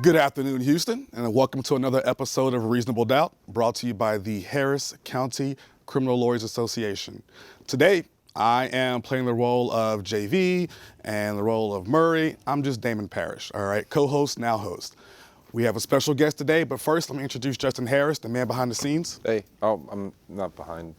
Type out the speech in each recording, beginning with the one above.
Good afternoon, Houston, and welcome to another episode of Reasonable Doubt, brought to you by the Harris County Criminal Lawyers Association. Today, I am playing the role of JV and the role of Murray. I'm just Damon Parrish, all right? Co-host, now host. We have a special guest today, but first, let me introduce Justin Harris, the man behind the scenes. Hey, I'm not behind.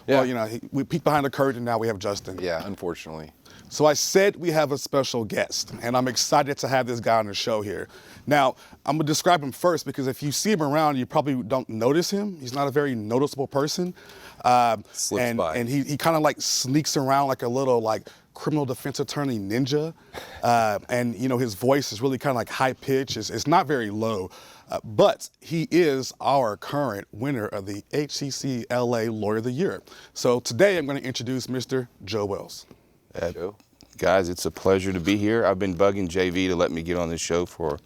Yeah. Well, you know, we peeked behind the curtain, now we have Justin. Yeah, unfortunately. So I said we have a special guest, and I'm excited to have this guy on the show here. Now, I'm gonna describe him first because if you see him around, you probably don't notice him. He's not a very noticeable person. Slips by. And he kind of like sneaks around like a little like criminal defense attorney ninja. And you know, his voice is really kind of like high pitched. It's not very low, but he is our current winner of the HCCLA Lawyer of the Year. So today I'm gonna introduce Mr. Joe Wells. Joe? Guys, it's a pleasure to be here. I've been bugging JV to let me get on this show for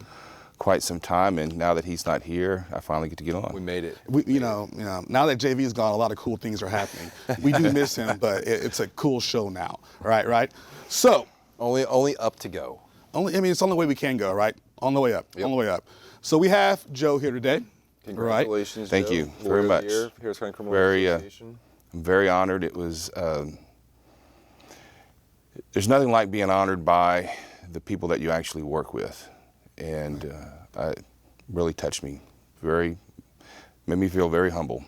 quite some time, and now that he's not here, I finally get to get on. We made it. You know, now that JV is gone, a lot of cool things are happening. We do miss him, but it's a cool show now, right? So Only up to go. It's the only way we can go, right? On the way up, Yep. on the way up. So we have Joe here today. Congratulations, Thank Joe. you Lawyer very of the much. Year, Harris County Criminal Very, Association. I'm very honored. It was, there's nothing like being honored by the people that you actually work with. And it really touched me. Made me feel very humble.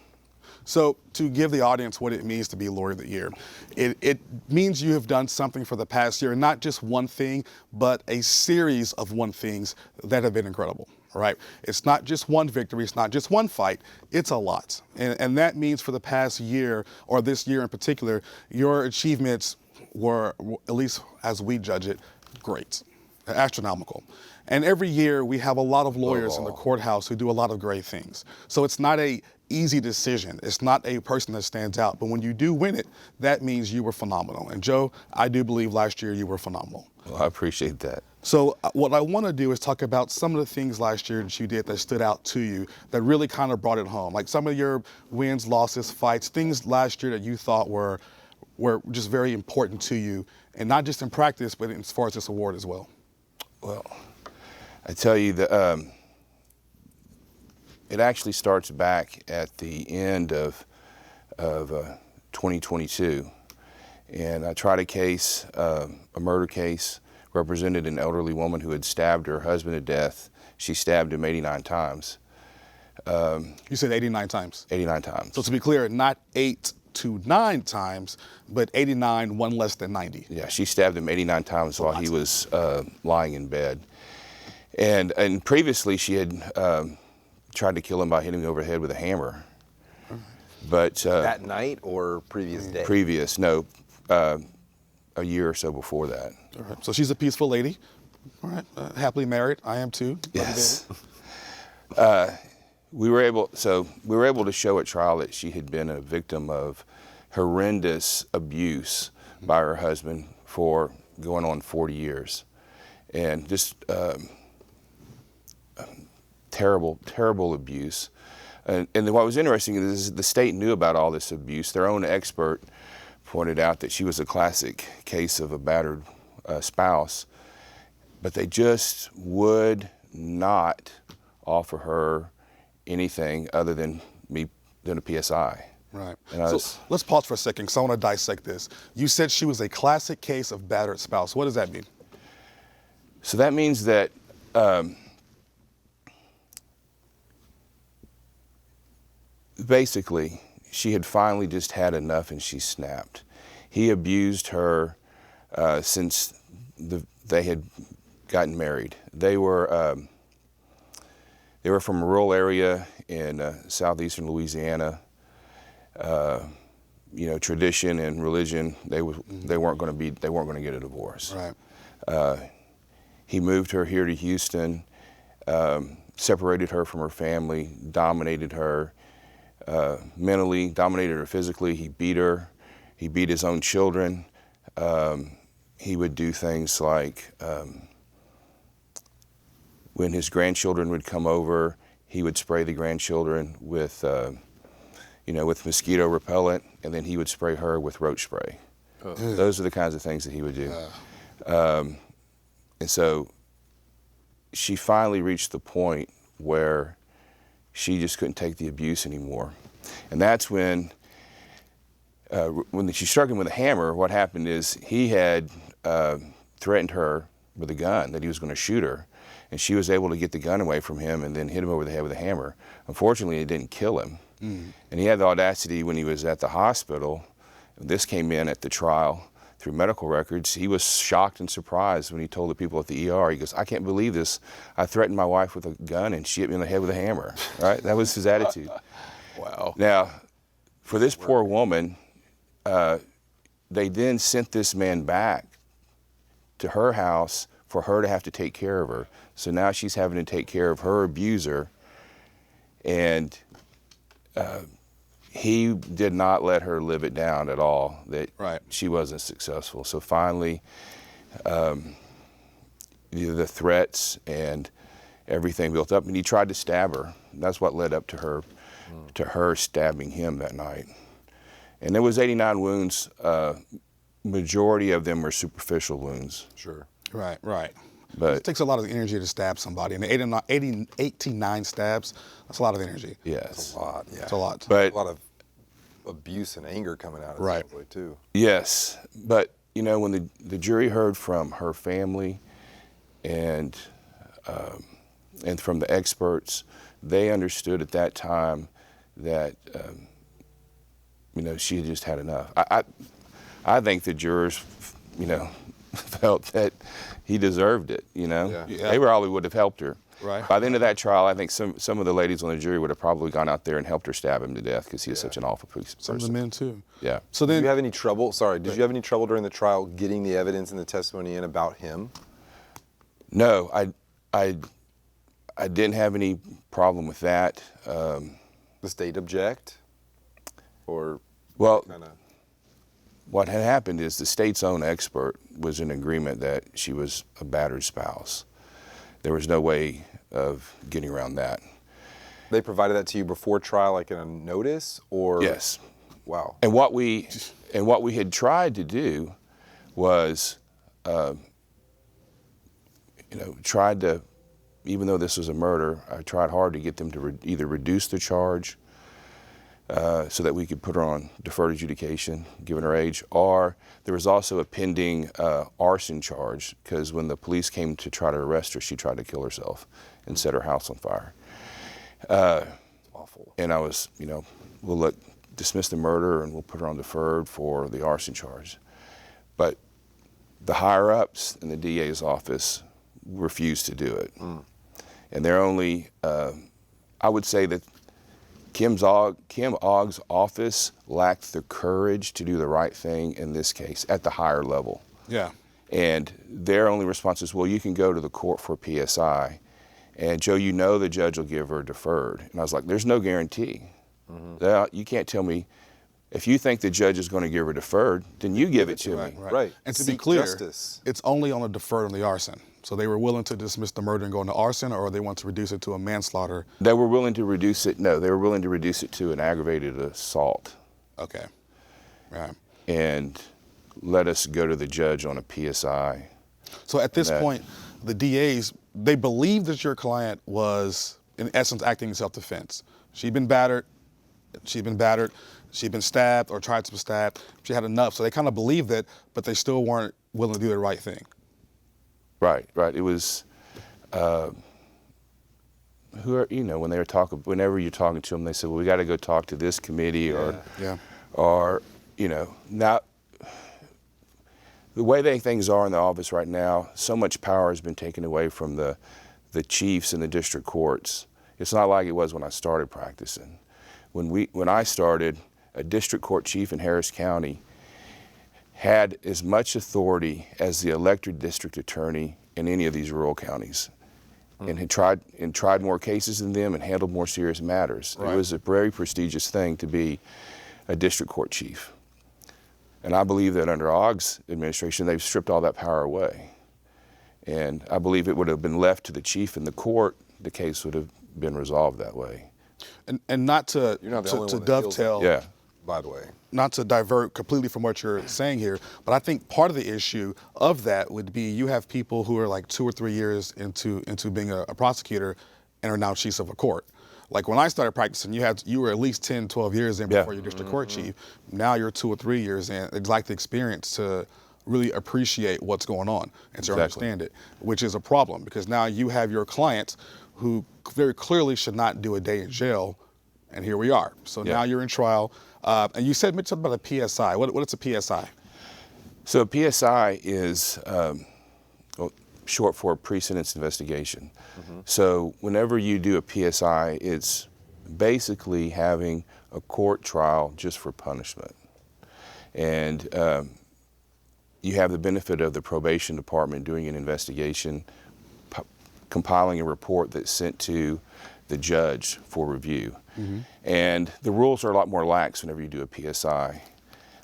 So to give the audience what it means to be Lawyer of the Year, it means you have done something for the past year, not just one thing, but a series of one things that have been incredible, right? It's not just one victory, it's not just one fight, it's a lot. And that means for the past year, or this year in particular, your achievements were, at least as we judge it, great, astronomical. And every year we have a lot of lawyers in the courthouse who do a lot of great things. So it's not a easy decision. It's not a person that stands out. But when you do win it, that means you were phenomenal. And Joe, I do believe last year you were phenomenal. Well, I appreciate that. So what I want to do is talk about some of the things last year that you did that stood out to you, that really kind of brought it home. Like some of your wins, losses, fights, things last year that you thought were just very important to you, and not just in practice, but as far as this award as well. Well, I tell you, it actually starts back at the end of 2022. And I tried a case, a murder case, represented an elderly woman who had stabbed her husband to death. She stabbed him 89 times. You said 89 times? 89 times. So to be clear, not 8 to 9 times, but 89, one less than 90. Yeah, she stabbed him 89 times while he was lying in bed. And previously she had tried to kill him by hitting him over the head with a hammer. But That night or previous day? previous, no, a year or so before that. All right. So she's a peaceful lady. All right. Happily married. I am too. Yes. We were able to show at trial that she had been a victim of horrendous abuse by her husband for going on 40 years. And just terrible abuse. And what was interesting is the state knew about all this abuse. Their own expert pointed out that she was a classic case of a battered spouse, but they just would not offer her anything other than a PSI. Right. And So let's pause for a second because I want to dissect this. You said she was a classic case of battered spouse. What does that mean? So that means that basically she had finally just had enough and she snapped. He abused her since they had gotten married. They were from a rural area in southeastern Louisiana. Tradition and religion, they weren't going to get a divorce. Right. He moved her here to Houston, separated her from her family, dominated her mentally, dominated her physically. He beat her. He beat his own children. He would do things like when his grandchildren would come over, he would spray the grandchildren with mosquito repellent, and then he would spray her with roach spray. Oh. Those are the kinds of things that he would do. And so she finally reached the point where she just couldn't take the abuse anymore. And that's when she struck him with a hammer. What happened is he had threatened her with a gun that he was going to shoot her, and she was able to get the gun away from him and then hit him over the head with a hammer. Unfortunately, it didn't kill him. And he had the audacity when he was at the hospital. This came in at the trial through medical records. He was shocked and surprised when he told the people at the ER, he goes, "I can't believe this. I threatened my wife with a gun and she hit me in the head with a hammer." Right? That was his attitude. Wow. Now, for this poor woman, they then sent this man back to her house for her to have to take care of her. So now she's having to take care of her abuser, and he did not let her live it down at all, that she wasn't successful. So finally, the threats and everything built up, and he tried to stab her. That's what led up to her stabbing him that night. And there was 89 wounds. Majority of them were superficial wounds. Sure. Right, right. But it takes a lot of energy to stab somebody. And 89 stabs, that's a lot of energy. yes. It's a lot, yeah. It's a lot. But A lot of abuse and anger coming out of Right. it, probably, too. yes, but you know, when the jury heard from her family and from the experts, they understood at that time that you know, she had just had enough. I think the jurors, you know, felt that he deserved it. You know, Yeah. they probably would have helped her. Right. By the end of that trial, I think some of the ladies on the jury would have probably gone out there and helped her stab him to death because he is such an awful person. Some of the men too. Yeah. So Did then, you have any trouble, did you have any trouble during the trial getting the evidence and the testimony in about him? No, I didn't have any problem with that. The state object? Or Well, kind of... what had happened is the state's own expert was in agreement that she was a battered spouse. There was no way of getting around that. They provided that to you before trial, like in a notice, or? Yes. Wow. And what we had tried to do was, you know, even though this was a murder, I tried hard to get them to either reduce the charge so that we could put her on deferred adjudication, given her age, or there was also a pending arson charge, because when the police came to try to arrest her, she tried to kill herself and set her house on fire. Awful. And I was, you know, we'll dismiss the murder and we'll put her on deferred for the arson charge. But the higher-ups in the DA's office refused to do it. And they're only, I would say that Kim Ogg's office lacked the courage to do the right thing in this case at the higher level. yeah. And their only response is, well, you can go to the court for PSI. And Joe, you know the judge will give her deferred. And I was like, there's no guarantee. You can't tell me, if you think the judge is going to give her deferred, then you give it to me. Right. And to be Seek clear, justice. it's only on a deferred on the arson. So they were willing to dismiss the murder and go into arson, or they want to reduce it to a manslaughter. They were willing to reduce it. No, they were willing to reduce it to an aggravated assault. Okay. Right. And let us go to the judge on a PSI. So at this point, the DAs, they believed that your client was, in essence, acting in self-defense. She'd been battered, she'd been stabbed or tried to be stabbed. She had enough. So they kind of believed it, but they still weren't willing to do the right thing. Right. It was, when they were whenever you're talking to them, they said, well, we got to go talk to this committee or, now, the way things are in the office right now, so much power has been taken away from the chiefs and the district courts. It's not like it was when I started practicing. When I started, a district court chief in Harris County had as much authority as the elected district attorney in any of these rural counties, and had tried more cases than them and handled more serious matters. It was a very prestigious thing to be a district court chief. And I believe that under Ogg's administration, they've stripped all that power away. And I believe it would have been left to the chief in the court, the case would have been resolved that way. And not to You're not the only one that feels dovetail. Yeah. by the way. Not to divert completely from what you're saying here, but I think part of the issue of that would be you have people who are like 2 or 3 years into being a prosecutor and are now chiefs of a court. Like when I started practicing, you were at least 10, 12 years in before your district court chief. Now you're 2 or 3 years in. It's like the experience to really appreciate what's going on and to understand it, which is a problem because now you have your clients who very clearly should not do a day in jail, and here we are. So now you're in trial. And you said something about a PSI. What is a PSI? So a PSI is short for pre-sentence investigation. So whenever you do a PSI, it's basically having a court trial just for punishment. And you have the benefit of the probation department doing an investigation, compiling a report that's sent to the judge for review. And the rules are a lot more lax whenever you do a PSI.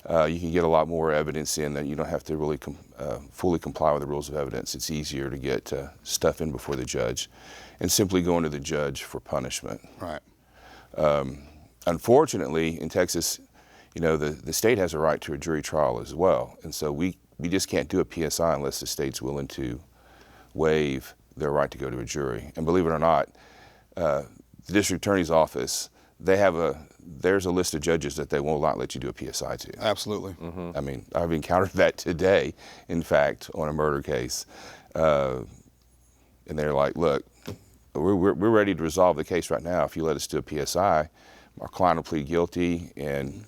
You can get a lot more evidence in that you don't have to really fully comply with the rules of evidence. It's easier to get stuff in before the judge and simply going to the judge for punishment. Right. Unfortunately, in Texas, the state has a right to a jury trial as well. And so we just can't do a PSI unless the state's willing to waive their right to go to a jury. And believe it or not, the district attorney's office, there's a list of judges that they will not let you do a PSI to. Absolutely. I mean, I've encountered that today, in fact, on a murder case. And they're like, look, we're ready to resolve the case right now. If you let us do a PSI, our client will plead guilty and,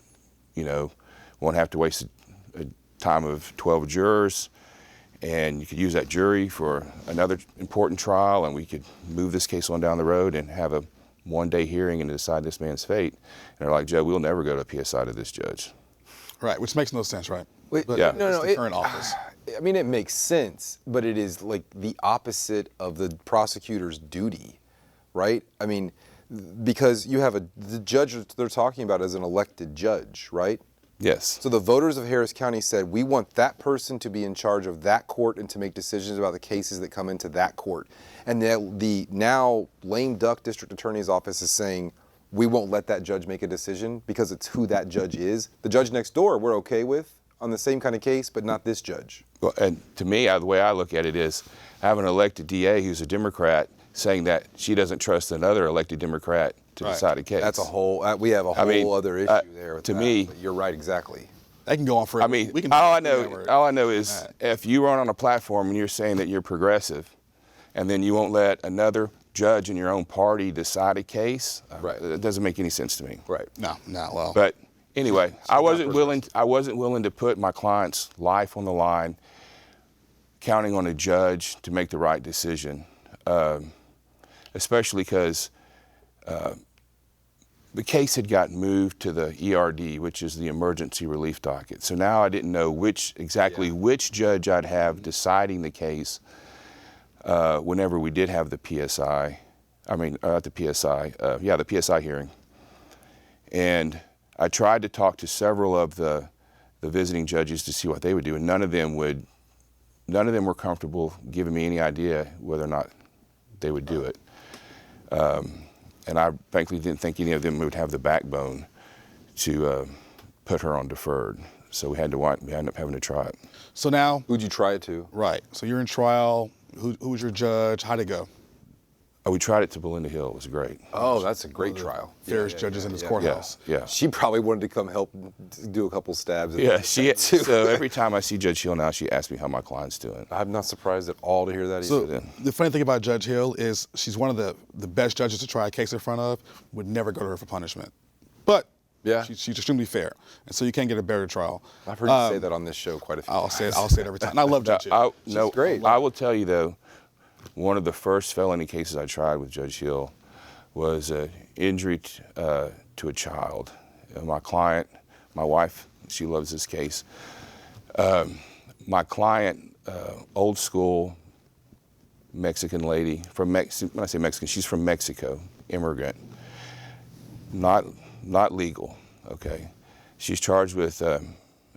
won't have to waste a time of 12 jurors. And you could use that jury for another important trial, and we could move this case on down the road and have a one-day hearing and decide this man's fate. And they're like, Joe, we'll never go to a PSI to this judge. Right, which makes no sense, right? Wait, But yeah. no, it's the current office. I mean, it makes sense, but it is like the opposite of the prosecutor's duty, right? I mean, because you have the judge that they're talking about as an elected judge, right? Yes. So the voters of Harris County said, we want that person to be in charge of that court and to make decisions about the cases that come into that court. And the now lame duck district attorney's office is saying, we won't let that judge make a decision because it's who that judge is. The judge next door, we're okay with on the same kind of case, but not this judge. Well, and to me, the way I look at it is, I have an elected DA who's a Democrat saying that she doesn't trust another elected Democrat to decide a case. That's a whole, we have a whole other issue there with to that, me, but you're right, exactly. They can go on forever. I mean, we can all I know is if you run on a platform and you're saying that you're progressive, and then you won't let another judge in your own party decide a case, it doesn't make any sense to me. Right. No, well. But anyway, I wasn't willing to put my client's life on the line, counting on a judge to make the right decision, especially because the case had gotten moved to the ERD, which is the emergency relief docket. So now I didn't know which judge I'd have deciding the case whenever we did have the PSI. The PSI hearing. And I tried to talk to several of the visiting judges to see what they would do, and none of them were comfortable giving me any idea whether or not they would do it. And I frankly didn't think any of them would have the backbone to put her on deferred. So we ended up having to try it. So now, Who'd you try it to? right, so you're in trial. Who was your judge? How'd it go? We tried it to Belinda Hill. It was great. Oh, that's a great trial. Fairest judges in this courthouse. Yeah. She probably wanted to come help do a couple stabs. At Yeah, that so every time I see Judge Hill now, she asks me how my client's doing. I'm not surprised at all to hear that So either. the funny thing about Judge Hill is she's one of the best judges to try a case in front of, would never go to her for punishment. But Yeah. she's extremely fair, and so you can't get a better trial. I've heard you say that on this show quite a few times. I'll say it every time. And I love Judge Hill. She's great. I will tell you though, one of the first felony cases I tried with Judge Hill was an injury to a child. My client, my wife, she loves this case. My client, old school Mexican lady when I say Mexican, she's from Mexico, immigrant, not legal. Okay, she's charged with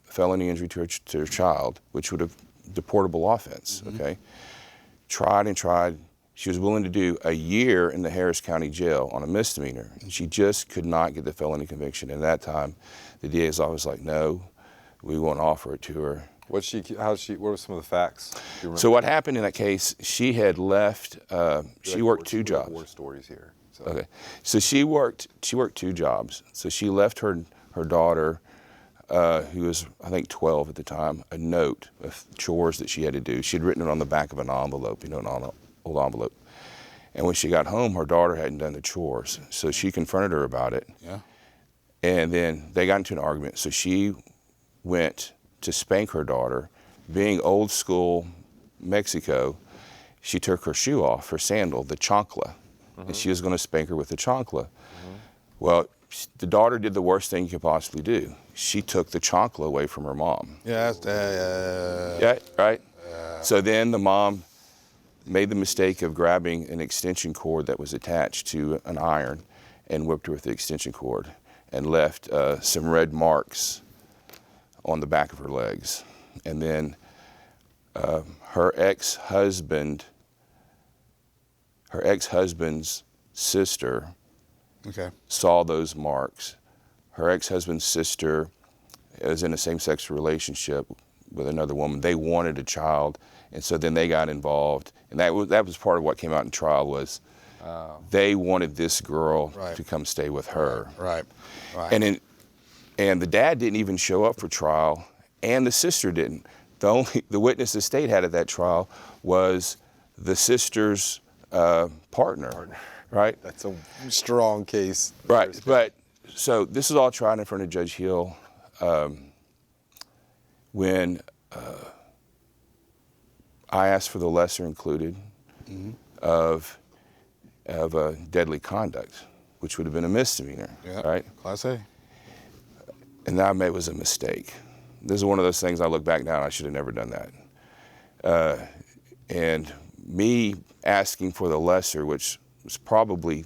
felony injury to her child, which would have deportable offense. Okay, tried and tried, She was willing to do a year in the Harris County Jail on a misdemeanor. She just could not get the felony conviction. And at that time, the DA's office was like, no, we won't offer it to her. What were some of the facts? Do you remember? So what happened in that case, she had left, she worked two jobs. War stories here. So. Okay, so she worked two jobs. So she left her daughter, who was I think 12 at the time, a note of chores that she had to do. She'd written it on the back of an envelope, an old envelope. And when she got home, her daughter hadn't done the chores. So she confronted her about it. Yeah. And then they got into an argument. So she went to spank her daughter. Being old school Mexico, she took her shoe off, her sandal, the chancla, and she was going to spank her with the chancla. Well, the daughter did the worst thing you could possibly do. She took the chancla away from her mom. Yeah. Yeah, right? So then the mom made the mistake of grabbing an extension cord that was attached to an iron and whipped her with the extension cord and left some red marks on the back of her legs. And then her ex-husband's sister saw those marks. Her ex-husband's sister was in a same-sex relationship with another woman. They wanted a child, and so then they got involved. And that was part of what came out in trial was they wanted this girl to come stay with her. Right. And the dad didn't even show up for trial, and the sister didn't. The witness the state had at that trial was the sister's partner. Right? That's a strong case. Right. But so this is all tried in front of Judge Hill. When I asked for the lesser included of deadly conduct, which would have been a misdemeanor, right? Class A. And that it was a mistake. This is one of those things I look back now and I should have never done that. And me asking for the lesser, which was probably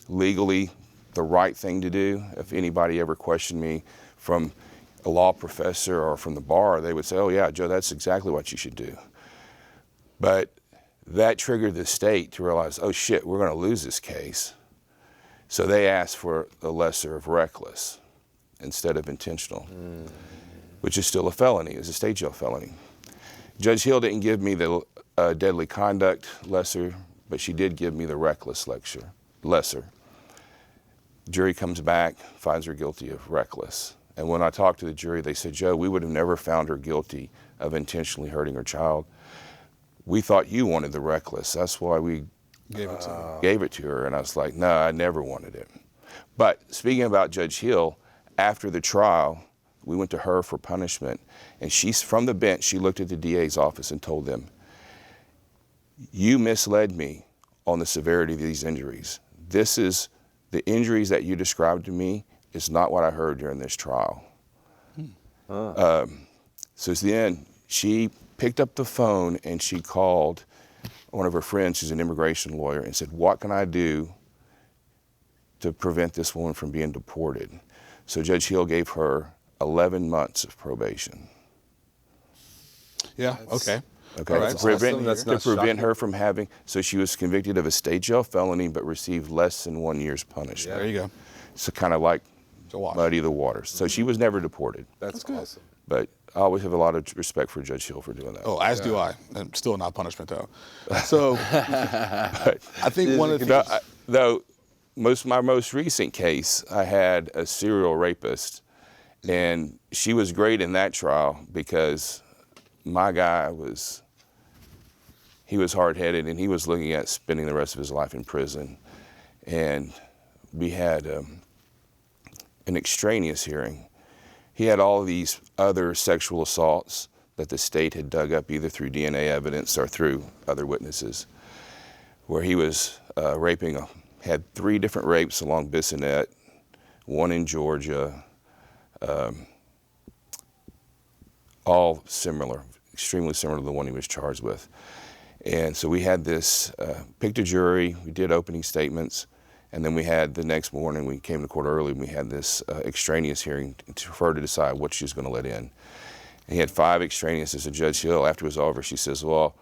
legally the right thing to do. If anybody ever questioned me from a law professor or from the bar, they would say, oh yeah, Joe, that's exactly what you should do. But that triggered the state to realize, oh shit, we're gonna lose this case. So they asked for the lesser of reckless instead of intentional, which is still a felony, it's a state jail felony. Judge Hill didn't give me the deadly conduct lesser, but she did give me the reckless lesser. Jury comes back, finds her guilty of reckless. And when I talked to the jury, they said, Joe, we would have never found her guilty of intentionally hurting her child. We thought you wanted the reckless. That's why we gave it to her. And I was like, no, I never wanted it. But speaking about Judge Hill, after the trial, we went to her for punishment. And she's from the bench, she looked at the DA's office and told them, you misled me on the severity of these injuries. The injuries that you described to me is not what I heard during this trial. So then she picked up the phone and she called one of her friends who's an immigration lawyer and said, what can I do to prevent this woman from being deported? So Judge Hill gave her 11 months of probation. Yeah, okay. Okay, Right. to prevent her from having, so she was convicted of a state jail felony but received less than 1 year's punishment. There you go. So kind of like To watch. muddy the waters. So she was never deported. That's good. awesome. But I always have a lot of respect for Judge Hill for doing that. Oh, as do I. And still not punishment though. So I think one of the things, Though my most recent case, I had a serial rapist, and she was great in that trial because my guy was hard-headed and he was looking at spending the rest of his life in prison. And we had an extraneous hearing. He had all of these other sexual assaults that the state had dug up either through DNA evidence or through other witnesses, where he was had 3 different rapes along Bissonnette, 1 in Georgia, all similar, extremely similar to the one he was charged with. And so we had this, picked a jury, we did opening statements, and then we had the next morning, we came to court early, and we had this extraneous hearing for her to decide what she was going to let in. And he had 5 extraneous. So Judge Hill, after it was over, she says, well,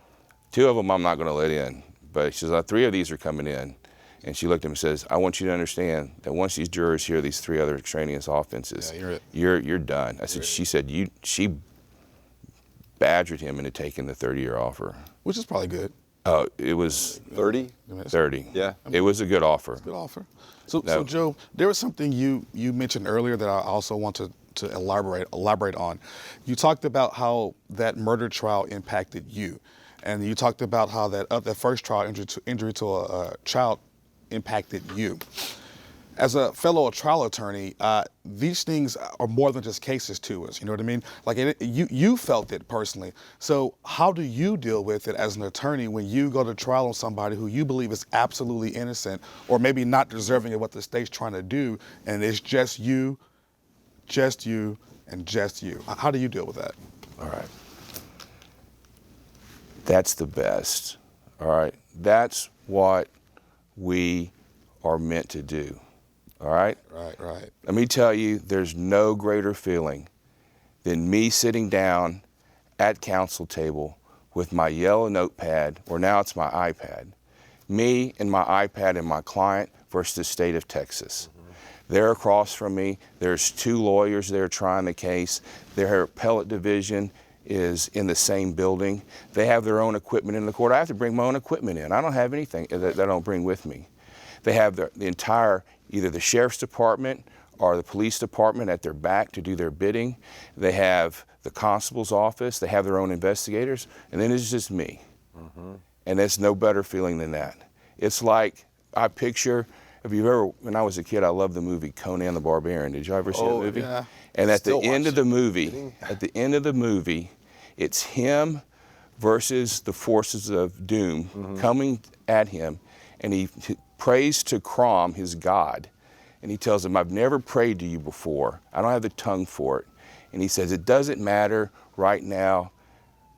2 of them I'm not going to let in. but she says, 3 of these are coming in. And she looked at him and says, I want you to understand that once these jurors hear these 3 other extraneous offenses, you're done. I said, she said, she badgered him into taking the 30-year offer. Which is probably good. It was 30? 30. Yeah. It was a good offer. Good offer. So Joe, there was something you mentioned earlier that I also want to elaborate on. You talked about how that murder trial impacted you, and you talked about how that first trial, injury to a child, impacted you. As a fellow trial attorney, these things are more than just cases to us. You know what I mean? Like you felt it personally. So how do you deal with it as an attorney when you go to trial on somebody who you believe is absolutely innocent, or maybe not deserving of what the state's trying to do, and it's just you, and just you? How do you deal with that? All right. That's the best. All right. That's what we are meant to do. All right? Right. Let me tell you, there's no greater feeling than me sitting down at counsel table with my yellow notepad, or now it's my iPad, me and my iPad and my client versus the state of Texas. They're across from me. There's 2 lawyers there trying the case. Their appellate division is in the same building. They have their own equipment in the court. I have to bring my own equipment in. I don't have anything that I don't bring with me. They have the entire, either the sheriff's department or the police department at their back to do their bidding. They have the constable's office. They have their own investigators. And then it's just me. And there's no better feeling than that. It's like, I picture, when I was a kid, I loved the movie Conan the Barbarian. Did you ever see that movie? Yeah. And at the end of the movie, it's him versus the forces of doom coming at him, and he prays to Crom, his god, and he tells him, I've never prayed to you before. I don't have the tongue for it. And he says, it doesn't matter right now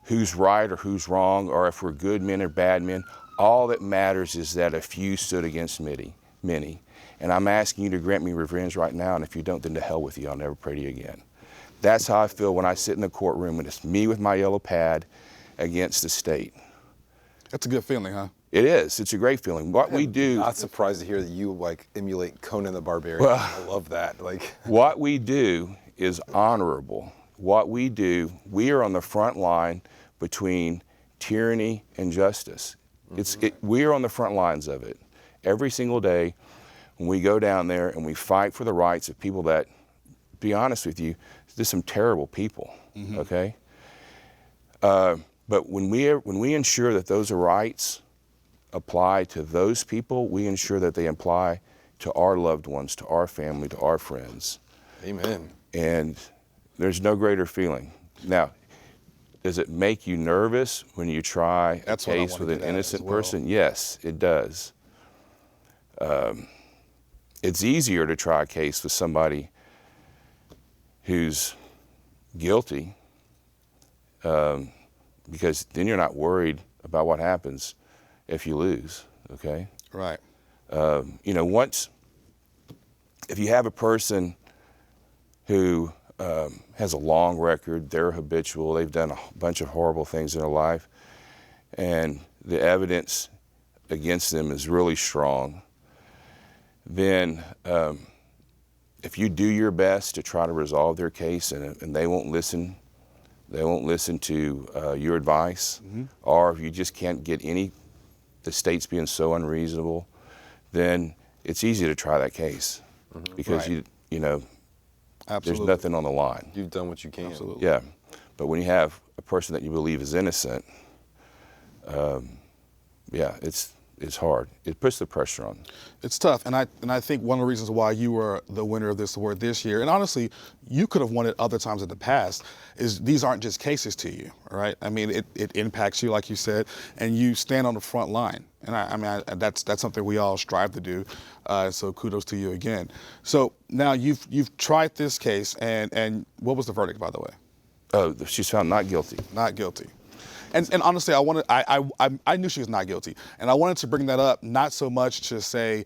who's right or who's wrong, or if we're good men or bad men. All that matters is that a few stood against many. And I'm asking you to grant me revenge right now, and if you don't, then to hell with you. I'll never pray to you again. That's how I feel when I sit in the courtroom and it's me with my yellow pad against the state. That's a good feeling, huh? It is. It's a great feeling. What we do. I'm not surprised to hear that you emulate Conan the Barbarian. Well, I love that. What we do is honorable. What we do, we are on the front line between tyranny and justice. We are on the front lines of it. Every single day when we go down there and we fight for the rights of people that, be honest with you, there's some terrible people, okay? But when we ensure that those rights apply to those people, we ensure that they apply to our loved ones, to our family, to our friends. Amen. And there's no greater feeling. Now, does it make you nervous when you try a case with an innocent person? Yes, it does. It's easier to try a case with somebody who's guilty, because then you're not worried about what happens if you lose, okay? Right. If you have a person who has a long record, they're habitual, they've done a bunch of horrible things in their life, and the evidence against them is really strong, then if you do your best to try to resolve their case and they won't listen to your advice, or if you just can't get the state's being so unreasonable, then it's easy to try that case because there's nothing on the line. You've done what you can. Absolutely. Yeah, but when you have a person that you believe is innocent, it's hard. It puts the pressure on. It's tough, and I think one of the reasons why you were the winner of this award this year, and honestly, you could have won it other times in the past, is these aren't just cases to you, right? I mean, it impacts you, like you said, and you stand on the front line, and that's something we all strive to do. So kudos to you again. So now you've tried this case, and what was the verdict, by the way? Oh, she's found not guilty. Not guilty. And honestly, I knew she was not guilty, and I wanted to bring that up, not so much to say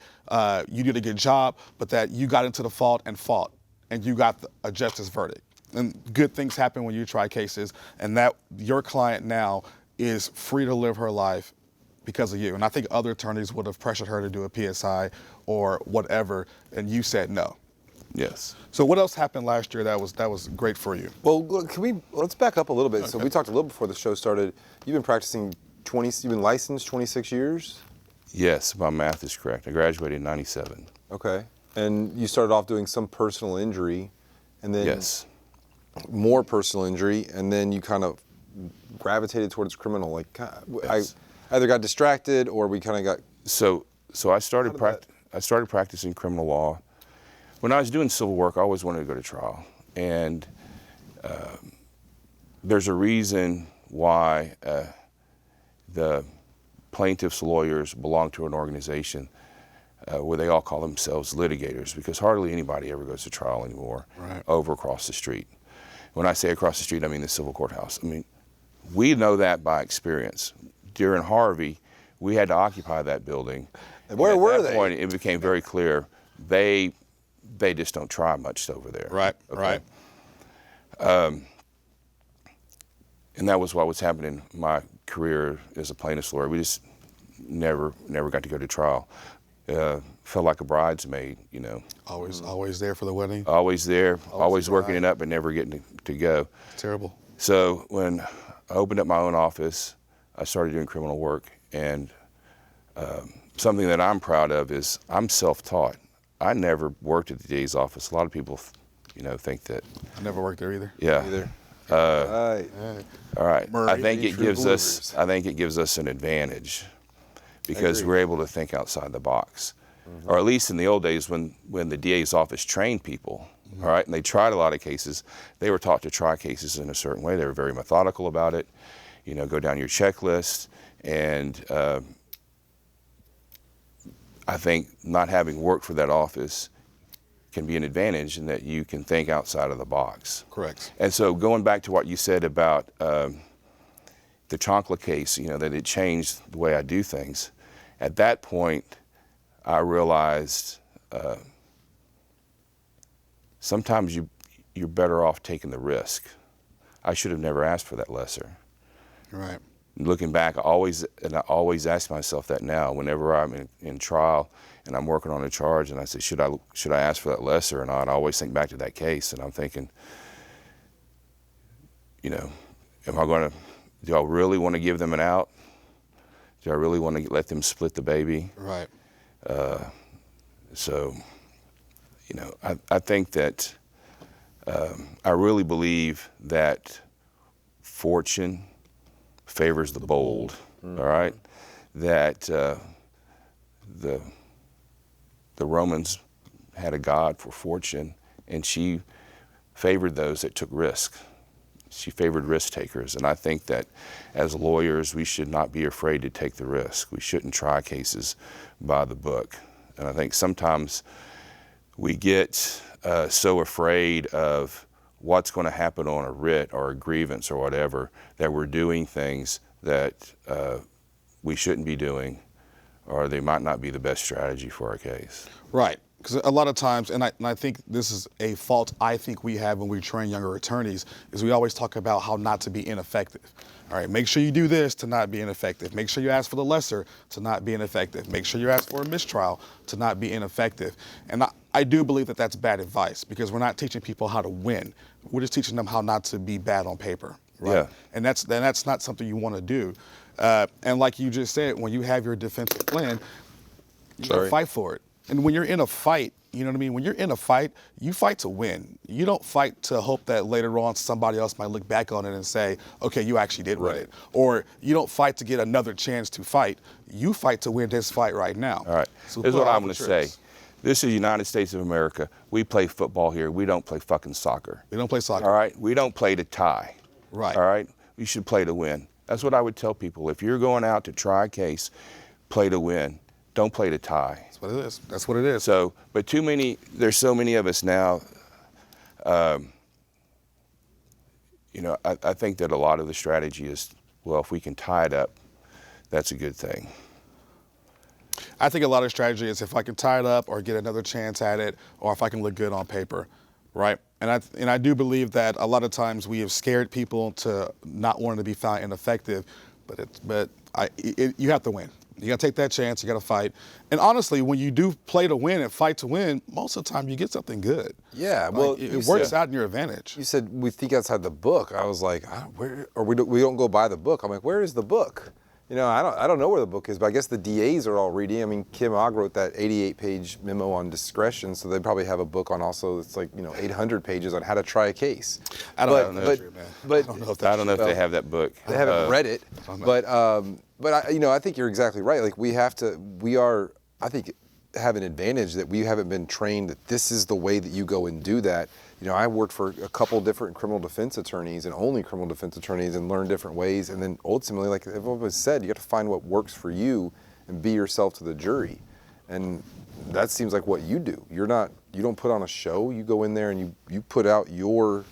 you did a good job, but that you got into the fault, and you got a justice verdict. And good things happen when you try cases, and that your client now is free to live her life because of you. And I think other attorneys would have pressured her to do a PSI or whatever, and you said no. Yes. So what else happened last year that was great for you? Well, look, let's back up a little bit. Okay. So we talked a little before the show started. You've been practicing you've been licensed 26 years? Yes, my math is correct. I graduated in 97. Okay. And you started off doing some personal injury, and then Yes. more personal injury, and then you kind of gravitated towards criminal. Like, Yes. I either got distracted or we kind of got. So I started practicing criminal law. When I was doing civil work, I always wanted to go to trial, and there's a reason why the plaintiffs' lawyers belong to an organization where they all call themselves litigators, because hardly anybody ever goes to trial anymore over across the street. When I say across the street, I mean the civil courthouse. I mean, we know that by experience. During Harvey, we had to occupy that building. And where were at that they? point, it became very clear they just don't try much over there. Right, okay? right. And that was what was happening in my career as a plaintiff's lawyer. We just never got to go to trial. Felt like a bridesmaid, you know. Always there for the wedding. Always there, always working bride. it up, but never getting to go. Terrible. So when I opened up my own office, I started doing criminal work, and something that I'm proud of is I'm self-taught. I never worked at the DA's office. A lot of people, you know, think that. I never worked there either. Yeah. Either. All right. Murray, I think it true gives believers. us an advantage because agree. we're able to think outside the box, or at least in the old days when the DA's office trained people. All right, and they tried a lot of cases. They were taught to try cases in a certain way. They were very methodical about it. You know, go down your checklist, and I think not having worked for that office can be an advantage in that you can think outside of the box. Correct. And so going back to what you said about the Chonkla case, you know, that it changed the way I do things. At that point, I realized sometimes you're better off taking the risk. I should have never asked for that lesser. Right. Looking back, I always ask myself that now. Whenever I'm in trial and I'm working on a charge, and I say, should I ask for that lesser or not? I always think back to that case, and I'm thinking, you know, do I really want to give them an out? Do I really want to let them split the baby? Right. So, you know, I think that I really believe that fortune favors the bold. All right, that the Romans had a god for fortune, and she favored those that took risk. She favored risk takers, and I think that as lawyers, we should not be afraid to take the risk. We shouldn't try cases by the book. And I think sometimes we get so afraid of what's going to happen on a writ or a grievance or whatever that we're doing things that we shouldn't be doing, or they might not be the best strategy for our case. Right. Because a lot of times, and I think this is a fault I think we have when we train younger attorneys, is we always talk about how not to be ineffective. All right, make sure you do this to not be ineffective. Make sure you ask for the lesser to not be ineffective. Make sure you ask for a mistrial to not be ineffective. And I do believe that that's bad advice, because we're not teaching people how to win. We're just teaching them how not to be bad on paper. Right? Yeah. And that's not something you want to do. And like you just said, when you have your defensive plan, you gotta fight for it. And when you're in a fight, you know what I mean? When you're in a fight, you fight to win. You don't fight to hope that later on somebody else might look back on it and say, okay, you actually did win it. Or you don't fight to get another chance to fight. You fight to win this fight right now. All right, So here's put what all I'm the going to tricks. say. This is the United States of America. We play football here. We don't play fucking soccer. We don't play soccer. All right? We don't play to tie. Right. All right? We should play to win. That's what I would tell people. If you're going out to try a case, play to win. Don't play to tie. That's what it is. That's what it is. So, but there's so many of us now, you know, I think that a lot of the strategy is, well, if we can tie it up, that's a good thing. I think a lot of strategy is if I can tie it up or get another chance at it, or if I can look good on paper, right? And I do believe that a lot of times we have scared people to not wanting to be found ineffective, but you have to win. You got to take that chance. You got to fight. And honestly, when you do play to win and fight to win, most of the time you get something good. Yeah, Like, well, it works out in your advantage. You said we think outside the book. I was like, we don't go by the book. I'm like, where is the book? You know, I don't know where the book is, but I guess the DAs are all reading. I mean, Kim Ogg wrote that 88-page memo on discretion, so they probably have a book on also. It's like 800 pages on how to try a case. I don't know if they have that book. They haven't read it, but I think you're exactly right. Like I think have an advantage that we haven't been trained that this is the way that you go and do that. You know, I worked for a couple different criminal defense attorneys and only criminal defense attorneys and learned different ways. And then ultimately, like I've always said, you got to find what works for you and be yourself to the jury. And that seems like what you do. You don't put on a show. You go in there and you put out your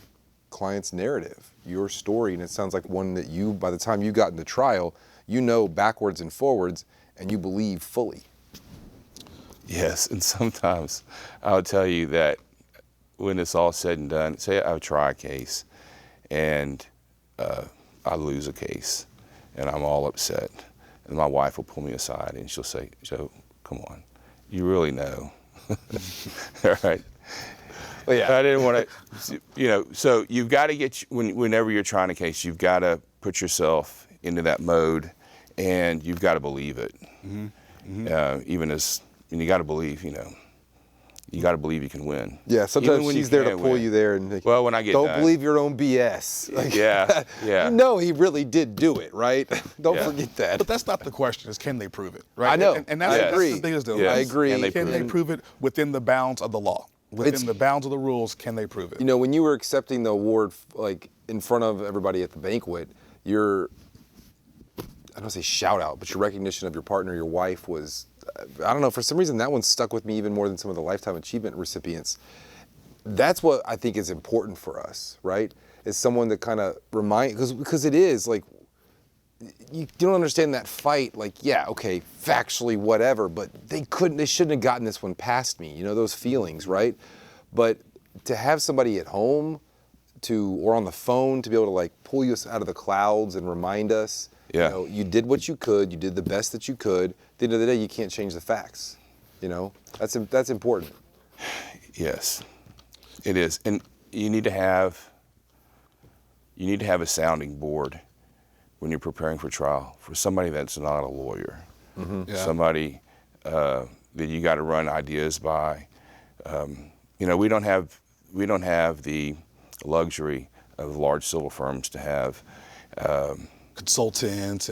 client's narrative, your story. And it sounds like one that you, by the time you got into trial, you know backwards and forwards and you believe fully. Yes, and sometimes I'll tell you that when it's all said and done, say I try a case and I lose a case and I'm all upset, and my wife will pull me aside and she'll say, "Joe, come on, you really know." All right. Well, yeah. I didn't want to, so you've got to whenever you're trying a case, you've got to put yourself into that mode and you've got to believe it. Mm-hmm. Mm-hmm. And you got to believe, you got to believe you can win. Yeah, sometimes she's there to pull you there and well, when I get don't done, believe your own BS. Like, yeah. You know he really did do it, right? Don't forget that. But that's not the question, is can they prove it, right? I know. And that's the biggest deal. Yes. I agree. Can they prove it within the bounds of the law? Within the bounds of the rules, can they prove it? You know, when you were accepting the award, like in front of everybody at the banquet, I don't want to say shout out, but your recognition of your partner, your wife was, I don't know, for some reason that one stuck with me even more than some of the Lifetime Achievement recipients. That's what I think is important for us, right? Is someone to kind of remind, because it is like, you don't understand that fight, like, yeah, okay, factually, whatever, but they shouldn't have gotten this one past me, those feelings, right? But to have somebody at home or on the phone to be able to like pull us out of the clouds and remind us, you did what you could, you did the best that you could. At the end of the day, you can't change the facts. That's important. Yes, it is, and you need to have a sounding board when you're preparing for trial for somebody that's not a lawyer, somebody that you got to run ideas by. We don't have the luxury of large civil firms to have. Consultants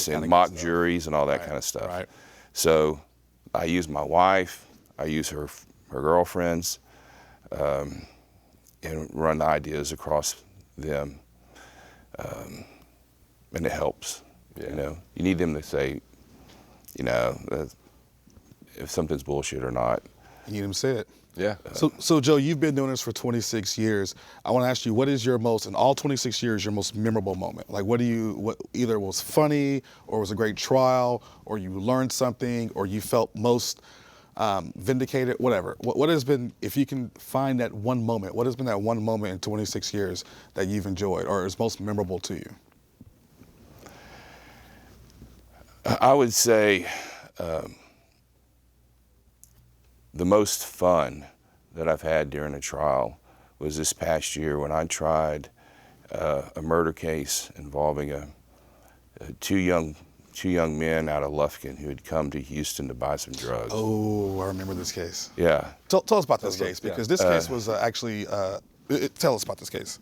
and mock juries and all that kind of stuff. Right. So I use my wife, I use her girlfriends, and run the ideas across them, and it helps. Yeah. You need them to say, if something's bullshit or not. You need them to say it. Yeah. So Joe, you've been doing this for 26 years. I want to ask you, what is in all 26 years, your most memorable moment? Like, what either was funny, or was a great trial, or you learned something, or you felt most vindicated, whatever. What has been, if you can find that one moment, what has been that one moment in 26 years that you've enjoyed, or is most memorable to you? I would say the most fun that I've had during a trial was this past year when I tried a murder case involving two young men out of Lufkin who had come to Houston to buy some drugs. Oh, I remember this case. Yeah. Tell us about this case, because this case was actually, tell us about this case.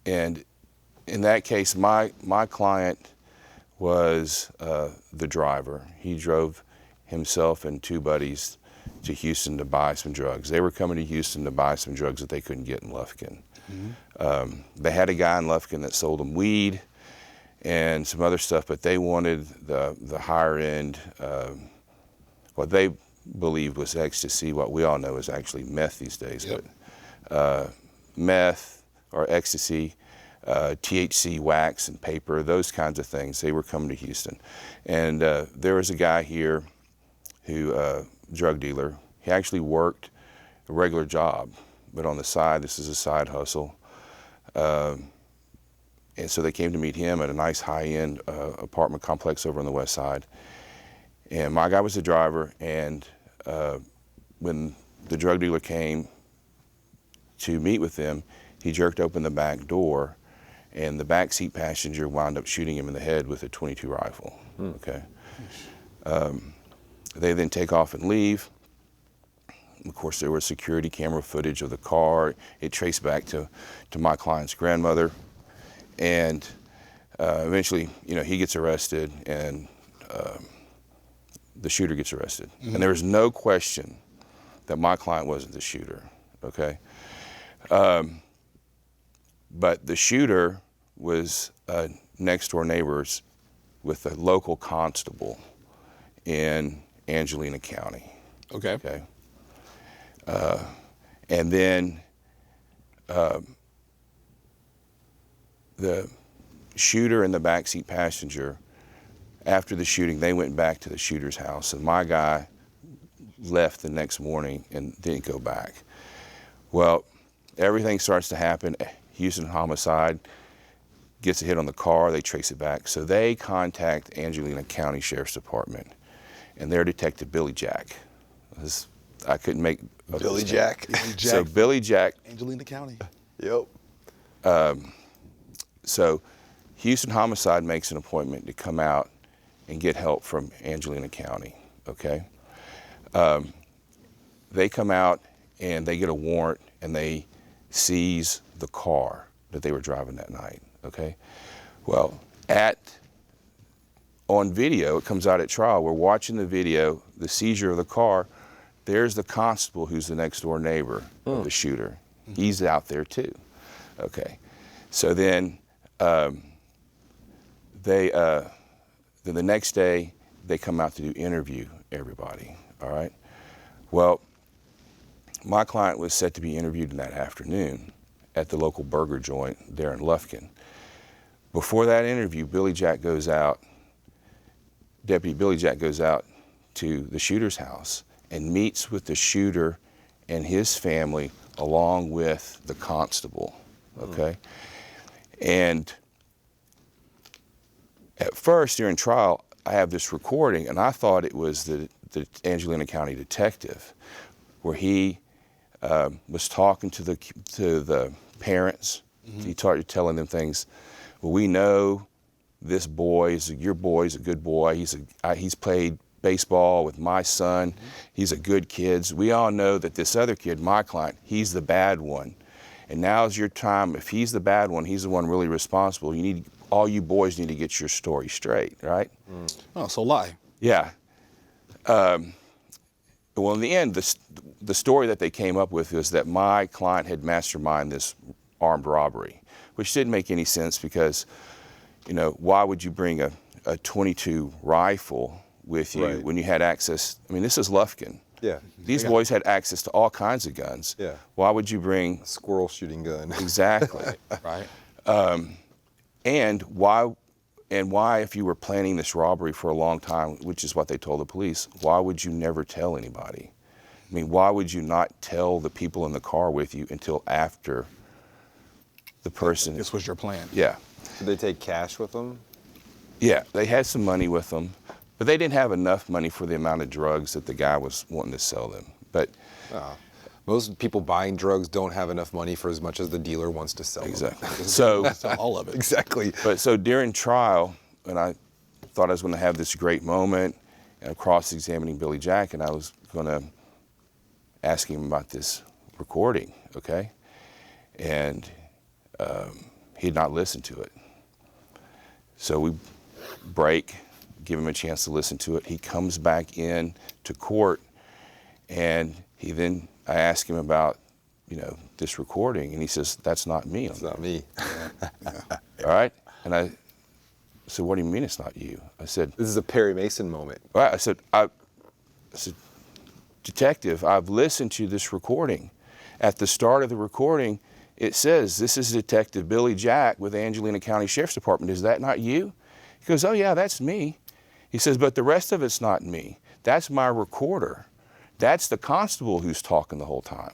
And in that case, my client was the driver. He drove himself and two buddies to Houston to buy some drugs. They were coming to Houston to buy some drugs that they couldn't get in Lufkin. Mm-hmm. They had a guy in Lufkin that sold them weed and some other stuff, but they wanted the higher end, what they believed was ecstasy, what we all know is actually meth these days. Yep. But meth or ecstasy, THC wax and paper, those kinds of things. They were coming to Houston. And there was a guy here who, drug dealer, he actually worked a regular job, but on the side, this is a side hustle. And so they came to meet him at a nice high-end apartment complex over on the west side. And my guy was the driver, and when the drug dealer came to meet with them, he jerked open the back door, and the backseat passenger wound up shooting him in the head with a .22 rifle. Okay. They then take off and leave. Of course, there was security camera footage of the car. It traced back to my client's grandmother. And eventually, you know, he gets arrested, and the shooter gets arrested. And there was no question that my client wasn't the shooter, okay? But the shooter was next door neighbors with a local constable in Angelina County. Okay. Okay. And then the shooter and the backseat passenger, after the shooting, they went back to the shooter's house, and my guy left the next morning and didn't go back. Well, everything starts to happen. Houston homicide gets a hit on the car, they trace it back. So they contact Angelina County Sheriff's Department, and their detective, Billy Jack. I couldn't make Billy Jack. So Billy Jack. Angelina County. Yep. So Houston homicide makes an appointment to come out and get help from Angelina County, okay? They come out and they get a warrant and they seize the car that they were driving that night, okay? Well, on video, it comes out at trial, we're watching the video, the seizure of the car, there's the constable who's the next door neighbor of the shooter. He's out there too, okay? So then then the next day, they come out to do interview everybody, all right? Well, my client was set to be interviewed that afternoon at the local burger joint there in Lufkin. Before that interview, Deputy Billy Jack goes out to the shooter's house and meets with the shooter and his family along with the constable, okay? And at first, during trial, I have this recording, and I thought it was the Angelina County detective, where he was talking to the parents. He started telling them things. Well, we know this boy, your boy's a good boy. He's played baseball with my son. He's a good kid. We all know that this other kid, my client, he's the bad one. And now's your time. If he's the bad one, he's the one really responsible. All you boys need to get your story straight, right? Oh, so lie. Yeah. Well, in the end, the story that they came up with is that my client had masterminded this armed robbery, which didn't make any sense because, you know, why would you bring a .22 rifle with you when you had access? I mean, this is Lufkin. Yeah. These boys had access to all kinds of guns. Yeah. Why would you bring a squirrel shooting gun? Exactly. Right. And why, if you were planning this robbery for a long time, which is what they told the police, why would you never tell anybody? I mean, why would you not tell the people in the car with you until after the person? This was your plan. Yeah. Did they take cash with them? Yeah, they had some money with them, but they didn't have enough money for the amount of drugs that the guy was wanting to sell them. But most people buying drugs don't have enough money for as much as the dealer wants to sell them. Exactly. So all of it. Exactly. But so during trial, and I thought I was going to have this great moment, and cross-examining Billy Jack, and I was going to ask him about this recording, okay? And he had not listened to it. So we break, give him a chance to listen to it. He comes back in to court, and I ask him about, you know, this recording, and he says, "That's not me." It's not me. All right? And I said, "What do you mean it's not you?" I said, "This is a Perry Mason moment." All right, I said, "Detective, I've listened to this recording. At the start of the recording, it says, 'This is Detective Billy Jack with Angelina County Sheriff's Department.' Is that not you?" He goes, "Oh yeah, that's me." He says, "But the rest of it's not me. That's my recorder. That's the constable who's talking the whole time."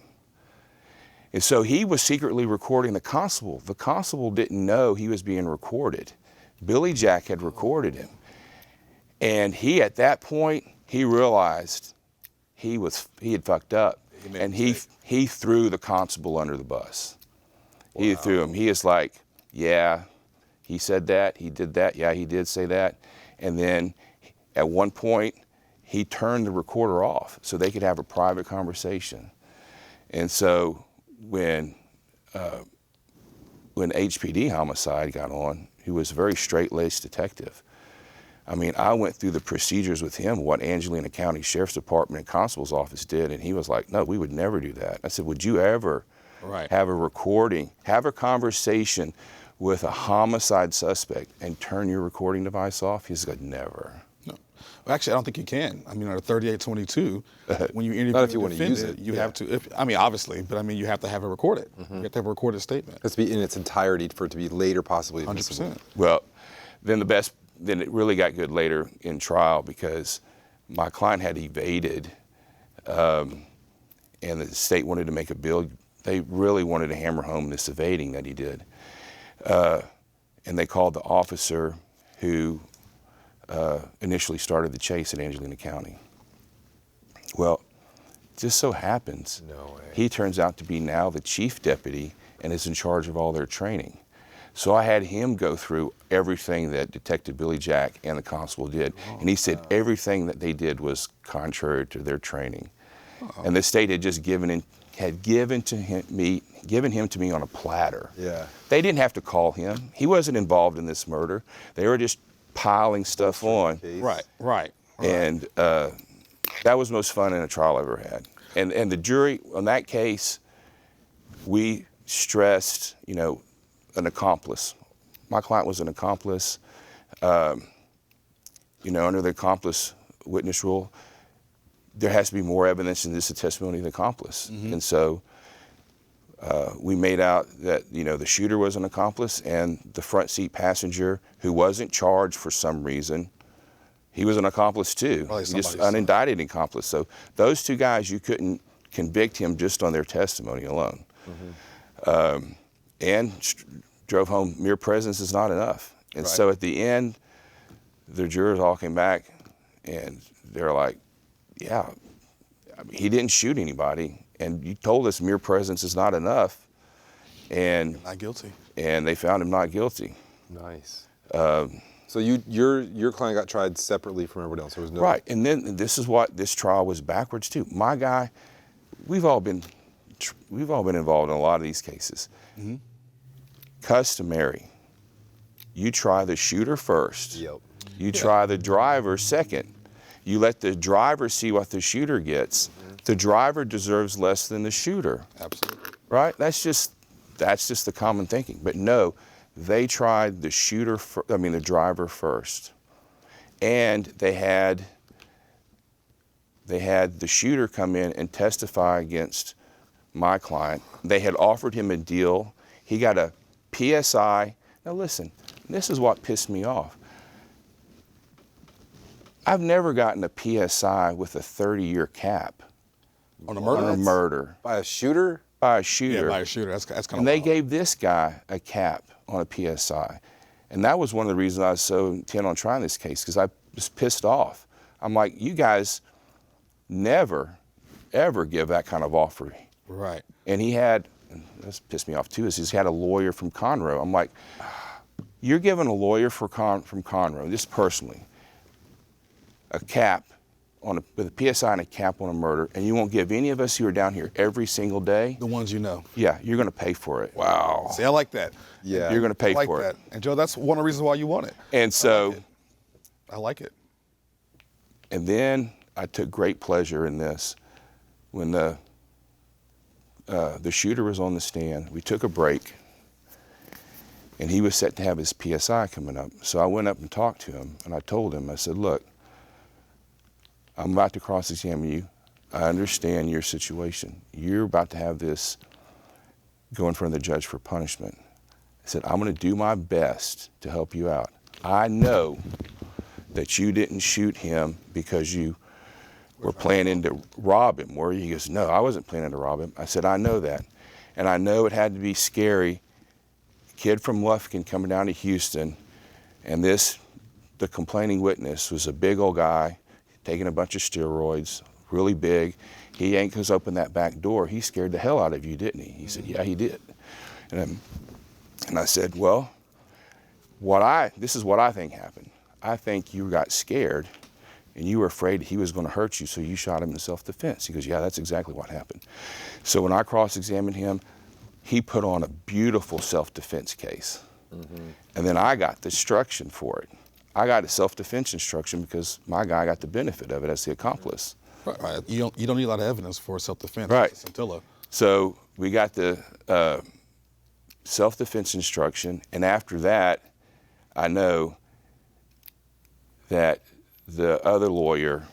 And so he was secretly recording the constable. The constable didn't know he was being recorded. Billy Jack had recorded him. And he, at that point, he realized he had fucked up. And he threw the constable under the bus. Wow. He threw him. He is like, yeah, he said that, he did that, yeah, he did say that. And then at one point, he turned the recorder off so they could have a private conversation. And so when HPD homicide got on, he was a very straight-laced detective. I mean, I went through the procedures with him, what Angelina County Sheriff's Department and Constable's Office did, and he was like, no, we would never do that. I said, would you ever have a recording, have a conversation with a homicide suspect and turn your recording device off? He said, never. No. Well, actually, I don't think you can. I mean, under 3822, when you interview Not if you a want to use defendant, it. you have to, obviously, but I mean, you have to have it recorded. You have to have a recorded statement. It has to be in its entirety for it to be later possibly admissible. 100%. Well, then it really got good later in trial because my client had evaded, and the state wanted to make a bill. They really wanted to hammer home this evading that he did. And they called the officer who initially started the chase at Angelina County. Well, it just so happens he turns out to be now the chief deputy and is in charge of all their training. So I had him go through everything that Detective Billy Jack and the constable did, and he said everything that they did was contrary to their training. And the state had just given him to me on a platter. Yeah. They didn't have to call him. He wasn't involved in this murder. They were just piling stuff on. Right. And that was the most fun in a trial I ever had. And the jury on that case, we stressed, an accomplice. My client was an accomplice. Under the accomplice witness rule, there has to be more evidence than just the testimony of the accomplice. And so we made out that, the shooter was an accomplice and the front seat passenger who wasn't charged for some reason, he was an accomplice too. Just unindicted accomplice. So those two guys, you couldn't convict him just on their testimony alone. And drove home, mere presence is not enough. And so at the end, the jurors all came back and they're like, yeah, he didn't shoot anybody. And you told us mere presence is not enough. And not guilty. And they found him not guilty. Nice. So your client got tried separately from everyone else. There was no right. And then this is what this trial was backwards too. My guy, we've all been involved in a lot of these cases. Customary. You try the shooter first. Yep. You try the driver second. You let the driver see what the shooter gets. The driver deserves less than the shooter. Absolutely. Right? That's just the common thinking. But no, they tried the the driver first. And they had the shooter come in and testify against my client. They had offered him a deal. He got a PSI. Now listen, this is what pissed me off. I've never gotten a PSI with a 30-year cap. On a murder? On a murder. By a shooter? By a shooter. Yeah, by a shooter. That's kind of And they gave this guy a cap on a PSI. And that was one of the reasons I was so intent on trying this case, because I was pissed off. I'm like, you guys never, ever give that kind of offer. Right. And he had, and this pissed me off too, is he's had a lawyer from Conroe. I'm like, you're giving a lawyer from Conroe, just personally, a cap with a PSI and a cap on a murder, and you won't give any of us who are down here every single day? The ones you know. Yeah, you're going to pay for it. Wow. See, I like that. Yeah. You're going to pay I like for that. it. And Joe, that's one of the reasons why you want it. And so, I like it. And then I took great pleasure in this. When the shooter was on the stand, we took a break, and he was set to have his PSI coming up. So I went up and talked to him, and I told him, I said, look, I'm about to cross-examine you. I understand your situation. You're about to have this go in front of the judge for punishment. I said, I'm going to do my best to help you out. I know that you didn't shoot him because you were planning to rob him, were you? He goes, no, I wasn't planning to rob him. I said, I know that. And I know it had to be scary. Kid from Lufkin coming down to Houston, and the complaining witness was a big old guy taking a bunch of steroids, really big. He goes open that back door. He scared the hell out of you, didn't he? He said, yeah, he did. And I said, well, this is what I think happened. I think you got scared and you were afraid he was going to hurt you, so you shot him in self-defense. He goes, yeah, that's exactly what happened. So when I cross-examined him, he put on a beautiful self-defense case. And then I got the instruction for it. I got a self-defense instruction because my guy got the benefit of it as the accomplice. Right. You don't need a lot of evidence for self-defense. Right. It's a scintilla. So we got the self-defense instruction, and after that, I know that the other lawyer